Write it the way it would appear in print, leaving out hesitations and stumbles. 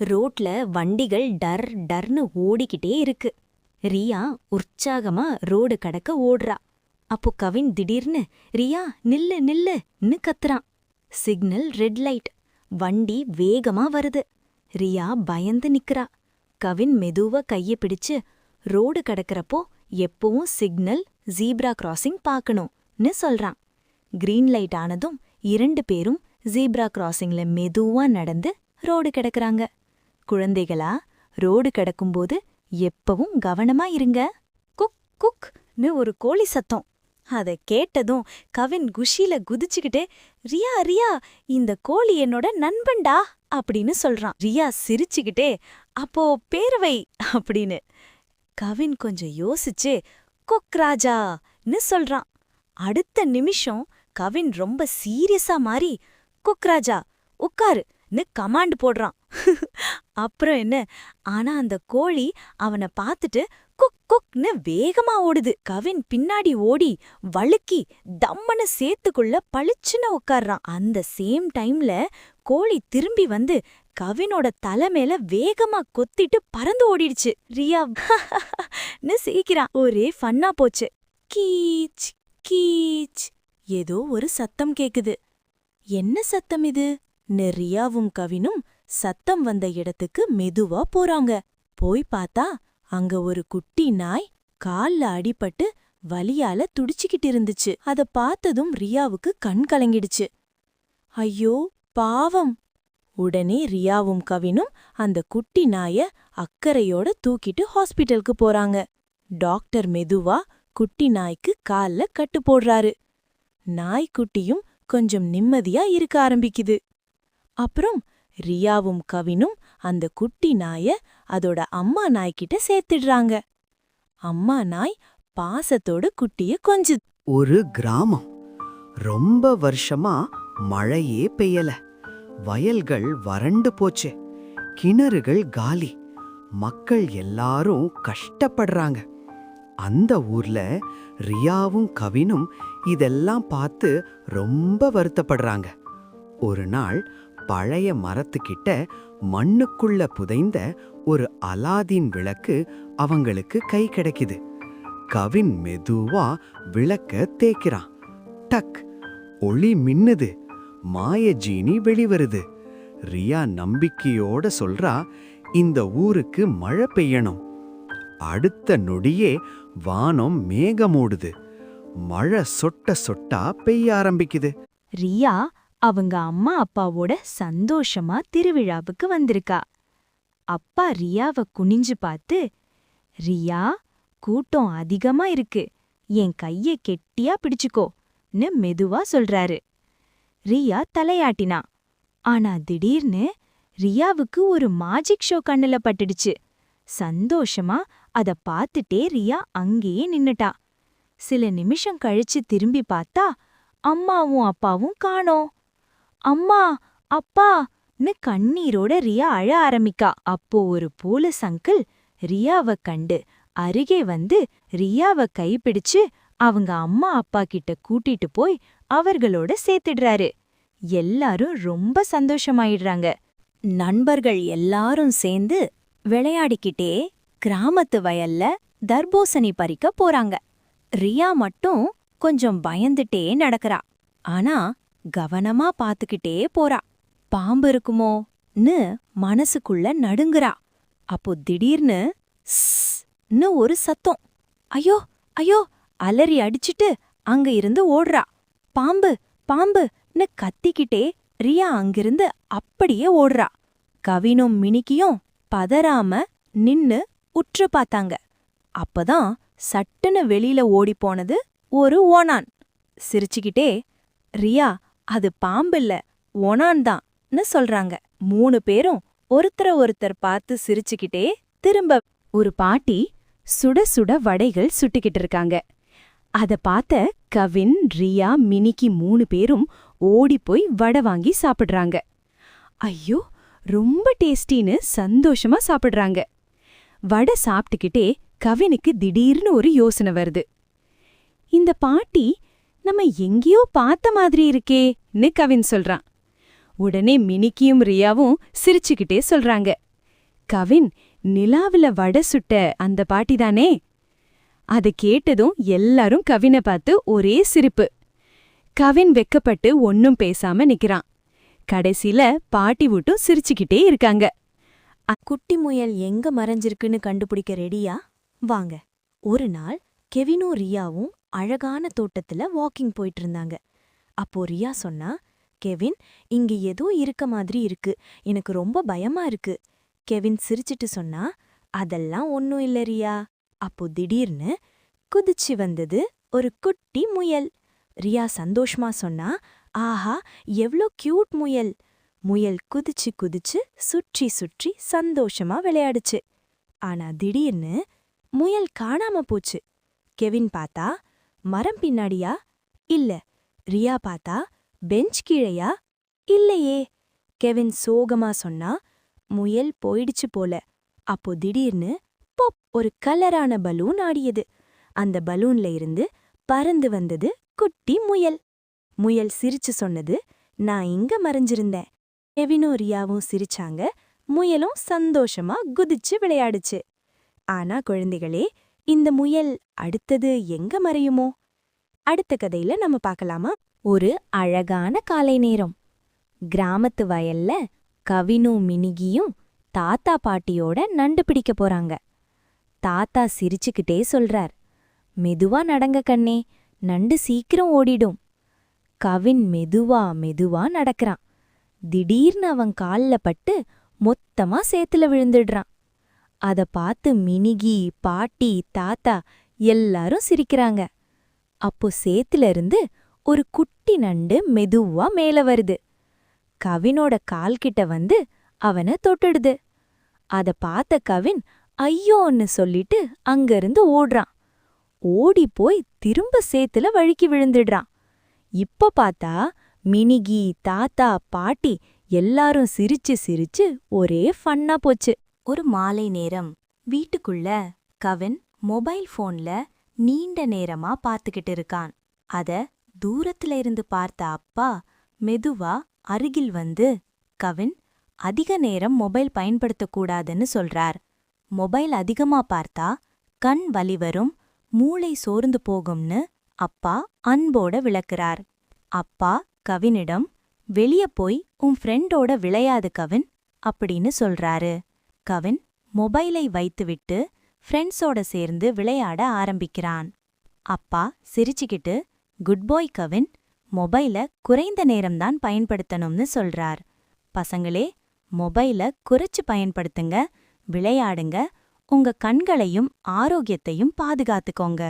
ரோட்ல வண்டிகள் டர் டர்னு ஓடிக்கிட்டே இருக்கு. ரியா உற்சாகமா ரோடு கடக்க ஓடுறா. அப்போ கவின் திடீர்னு ரியா நில்லு நில்லுன்னு கத்துறான். Signal red light. வண்டி வேகமா வருது. ரியா பயந்து நிக்கிறா. கவின் மெதுவா கைய பிடிச்சு ரோடு கடக்கறப்போ எப்பவும் சிக்னல் ஜீப்ரா கிராசிங் பார்க்கணும்னு சொல்றான். கிரீன் லைட் ஆனதும் 2 பேரும் ஜீப்ரா கிராசிங்ல மெதுவா நடந்து ரோடு கடக்கறாங்க. குழந்தைகளா, ரோடு கடக்கும்போது எப்பவும் கவனமா இருங்க. குக் குக்னு ஒரு கோழி சத்தம். அத கேட்டதும் கவின் குஷில குதிச்சுக்கிட்டே, ரியா ரியா, இந்த கோழி என்னோட நண்பன்டா அப்படின்னு சொல்றான். ரியா சிரிச்சுக்கிட்டே, அப்போ பேரவை அப்படின்னு. கவின் கொஞ்சம் யோசிச்சு குக் ராஜான்னு சொல்றான். அடுத்த நிமிஷம் கவின் ரொம்ப சீரியஸா மாறி குக் ராஜா உட்காருன்னு கமாண்ட் போடுறான். அப்புறம் என்ன, ஆனா அந்த கோழி அவனை பார்த்துட்டு குக் குக்னு வேகமா ஓடுது. கவின் பின்னாடி ஓடி வழுக்கி தம்மன சேத்துக்குள்ள பளிச்சுன்னு உட்கார்றான். அந்த சேம் டைம்ல கோழி திரும்பி வந்து கவினோட தலை மேல வேகமா கொத்திட்டு பறந்து ஓடிடுச்சு. ரியா சிரிக்கிறான். ஒரே ஃபன்னா போச்சு. கீச் கீச். ஏதோ ஒரு சத்தம் கேக்குது. என்ன சத்தம் இது? ரியாவும் கவினும் சத்தம் வந்த இடத்துக்கு மெதுவா போறாங்க. போய் பார்த்தா அங்க ஒரு குட்டி நாய் கால்ல அடிபட்டு வலியால துடிச்சுக்கிட்டு இருந்துச்சு. அத பார்த்ததும் ரியாவுக்கு கண் கலங்கிடுச்சு. ஐயோ பாவம்! உடனே ரியாவும் கவினும் அந்த குட்டி நாய அக்கறையோட தூக்கிட்டு ஹாஸ்பிட்டலுக்கு போறாங்க. டாக்டர் மெதுவா குட்டி நாய்க்கு கால்ல கட்டு போடுறாரு. நாய்க்குட்டியும் கொஞ்சம் நிம்மதியா இருக்க ஆரம்பிக்குது. அப்புறம் ரியாவும் கவினும் அந்த குட்டி நாய அதோட அம்மா நாய்கிட்ட சேர்த்திடுறாங்க. அம்மா நாய் பாசத்தோட குட்டிய கொஞ்சுது. ஒரு கிராமம். ரொம்ப வருஷமா மழையே பெய்யல. வயல்கள் வறண்டு போச்சு. கிணறுகள் காலி. மக்கள் எல்லாரும் கஷ்டப்படுறாங்க. அந்த ஊர்ல ரியாவும் கவினும் இதெல்லாம் பார்த்து ரொம்ப வருத்தப்படுறாங்க. ஒரு நாள் பழைய மரத்துக்கிட்ட மண்ணுக்குள்ள புதைந்த ஒரு அலாதீன் விளக்கு அவங்களுக்கு கை கிடைக்குது. கவின் மெதுவா விளக்க தேய்க்கிறான். டக், ஒளி மின்னுது. மாயஜீனி வெளிவருது. ரியா நம்பிக்கையோட சொல்றா, இந்த ஊருக்கு மழை பெய்யணும். அடுத்த நொடியே வானம் மேகமூடுது. மழை சொட்ட சொட்டா பெய்ய ஆரம்பிக்குது. ரியா அவங்க அம்மா அப்பாவோட சந்தோஷமா திருவிழாவுக்கு வந்திருக்கா. அப்பா ரியாவ குனிஞ்சு பார்த்து, ரியா, கூட்டம் அதிகமா இருக்கு, என் கைய கெட்டியா பிடிச்சுக்கோன்னு மெதுவா சொல்றாரு. ரியா தலையாட்டினா. ஆனா திடீர்னு ரியாவுக்கு ஒரு மாஜிக் ஷோ கண்ணுல பட்டுடுச்சு. சந்தோஷமா அத பார்த்துட்டே ரியா அங்கேயே நின்னுட்டா. சில நிமிஷம் கழிச்சு திரும்பி பார்த்தா அம்மாவும் அப்பாவும் காணோம். அம்மா, அப்பான்னு கண்ணீரோட ரியா அழ ஆரம்பிக்கா. அப்போ ஒரு போலீஸ் அங்கிள் ரியாவ கண்டு அருகே வந்து ரியாவ கைப்பிடிச்சு அவங்க அம்மா அப்பா கிட்ட கூட்டிட்டு போய் அவர்களோட சேர்த்திடுறாரு. எல்லாரும் ரொம்ப சந்தோஷமாயிடுறாங்க. நண்பர்கள் எல்லாரும் சேர்ந்து விளையாடிக்கிட்டே கிராமத்து வயல்ல தர்பூசணி பறிக்க போறாங்க. ரியா மட்டும் கொஞ்சம் பயந்துட்டே நடக்கறா. ஆனா கவனமா பாத்துக்கிட்டே போறா. பாம்பு இருக்குமோன்னு மனசுக்குள்ள நடுங்குறா. அப்போ திடீர்னு ஸ்ன்னு ஒரு சத்தம். ஐயோ ஐயோ அலறி அடிச்சிட்டு அங்க இருந்து ஓடுறா. பாம்பு பாம்புன்னு கத்திக்கிட்டே ரியா அங்கிருந்து அப்படியே ஓடுறா. கவினும் மினிக்கியும் பதறாம நின்னு உற்று பார்த்தாங்க. அப்பதான் சட்டுன்னு வெளியில ஓடிப்போனது ஒரு ஓணான். சிரிச்சுக்கிட்டே, ரியா, அது பாம்பில்ல, ஓணான் தான்னு சொல்றாங்க. 3 பேரும் ஒருத்தர் பார்த்து சிரிச்சுக்கிட்டே திரும்ப. ஒரு பாட்டி சுட சுட வடைகள் சுட்டுக்கிட்டு இருக்காங்க. அத பார்த்த கவின், ரியா, மினிக்கி 3 பேரும் ஓடிப்போய் வடை வாங்கி சாப்பிடுறாங்க. ஐயோ, ரொம்ப டேஸ்டின்னு சந்தோஷமா சாப்பிடுறாங்க. வடை சாப்பிட்டுக்கிட்டே கவினுக்கு திடீர்னு ஒரு யோசனை வருது. இந்த பாட்டி நம்ம எங்கேயோ பார்த்த மாதிரி இருக்கேன்னு கவின் சொல்றான். உடனே மினிக்கியும் ரியாவும் சிரிச்சுக்கிட்டே சொல்றாங்க, கவின், நிலாவுல வடை சுட்ட அந்த பாட்டிதானே? அத கேட்டதும் எல்லாரும் கவினை பார்த்து ஒரே சிரிப்பு. கவின் வெக்கப்பட்டு ஒன்னும் பேசாம நிக்கிறான். கடைசில பாட்டி விட்டும் சிரிச்சுக்கிட்டே இருக்காங்க. குட்டி முயல் எங்க மறைஞ்சிருக்குன்னு கண்டுபிடிக்க ரெடியா? வாங்க. ஒரு நாள் கெவினும் ரியாவும் அழகான தோட்டத்துல வாக்கிங் போயிட்டு இருந்தாங்க. அப்போ ரியா சொன்னா, கெவின், இங்க ஏதோ இருக்க மாதிரி இருக்கு, எனக்கு ரொம்ப பயமா இருக்கு. கெவின் சிரிச்சிட்டு சொன்னா, அதெல்லாம் ஒன்னும் இல்ல ரியா. அப்போ திடீர்னு குதிச்சு வந்தது ஒரு குட்டி முயல். ரியா சந்தோஷமா சொன்னா, ஆஹா, எவ்ளோ கியூட் முயல். முயல் குதிச்சு குதிச்சு சுற்றி சுற்றி சந்தோஷமா விளையாடுச்சு. ஆனா திடீர்னு முயல் காணாம போச்சு. கெவின் பார்த்தா, மரம் பின்னாடியா? இல்ல. ரியா பார்த்தா, பெஞ்ச் கீழையா? இல்லையே. கெவின் சோகமா சொன்னா, முயல் போயிடுச்சு போல. அப்போ திடீர்னு பொப், ஒரு கலரான பலூன் ஆடியது. அந்த பலூன்ல இருந்து பறந்து வந்தது குட்டி முயல். முயல் சிரிச்சு சொன்னது, நான் இங்க மறைஞ்சிருந்தேன். கெவினும் ரியாவும் சிரிச்சாங்க. முயலும் சந்தோஷமா குதிச்சு விளையாடுச்சு. ஆனா குழந்தைகளே, இந்த முயல் அடுத்தது எங்க மறையுமோ? அடுத்த கதையில நம்ம பார்க்கலாமா? ஒரு அழகான காலை நேரம். கிராமத்து வயல்ல கவினும் மினிகியும் தாத்தா பாட்டியோட நண்டு பிடிக்க போறாங்க. தாத்தா சிரிச்சுக்கிட்டே சொல்றார், மெதுவா நடங்க கண்ணே, நண்டு சீக்கிரம் ஓடிடும். கவின் மெதுவா மெதுவா நடக்கறான். திடீர்னு அவன் கால்ல பட்டு மொத்தமா சேத்துல விழுந்துடுறான். அத பார்த்து மினிகி, பாட்டி, தாத்தா எல்லாரும் சிரிக்கிறாங்க. அப்போ சேத்துல இருந்து ஒரு குட்டி நண்டு மெதுவா மேல வருது. கவினோட கால்கிட்ட வந்து அவனை தொட்டுடுது. அத பார்த்த கவின் ஐயோன்னு சொல்லிட்டு அங்கிருந்து ஓடுறான். ஓடி போய் திரும்ப சேத்துல வழுக்கி விழுந்துடுறான். இப்ப பார்த்தா மினிகி, தாத்தா, பாட்டி எல்லாரும் சிரிச்சு சிரிச்சு ஒரே ஃபன்னா போச்சு. ஒரு மாலை நேரம். வீட்டுக்குள்ள கவின் மொபைல் போன்ல நீண்ட நேரமா பார்த்துக்கிட்டு இருக்கான். அத தூரத்துல இருந்து பார்த்த அப்பா மெதுவா அருகில் வந்து, கவின், அதிக நேரம் மொபைல் பயன்படுத்தக்கூடாதுன்னு சொல்றார். மொபைல் அதிகமா பார்த்தா கண் வலி வரும், மூளை சோர்ந்து போகும்னு அப்பா அன்போட விளக்குறார். அப்பா கவினிடம், வெளிய போய் உன் ஃப்ரெண்டோட விளையாடு கவின் அப்படின்னு சொல்றாரு. கவின் மொபைலை வைத்துவிட்டு ஃப்ரெண்ட்ஸோட சேர்ந்து விளையாட ஆரம்பிக்கிறான். அப்பா சிரிச்சுக்கிட்டு, குட் பாய் கவின், மொபைல குறைந்த நேரம்தான் பயன்படுத்தணும்னு சொல்றார். பசங்களே, மொபைல குறைச்சு பயன்படுத்துங்க, விளையாடுங்க, உங்க கண்களையும் ஆரோக்கியத்தையும் பாதுகாத்துக்கோங்க.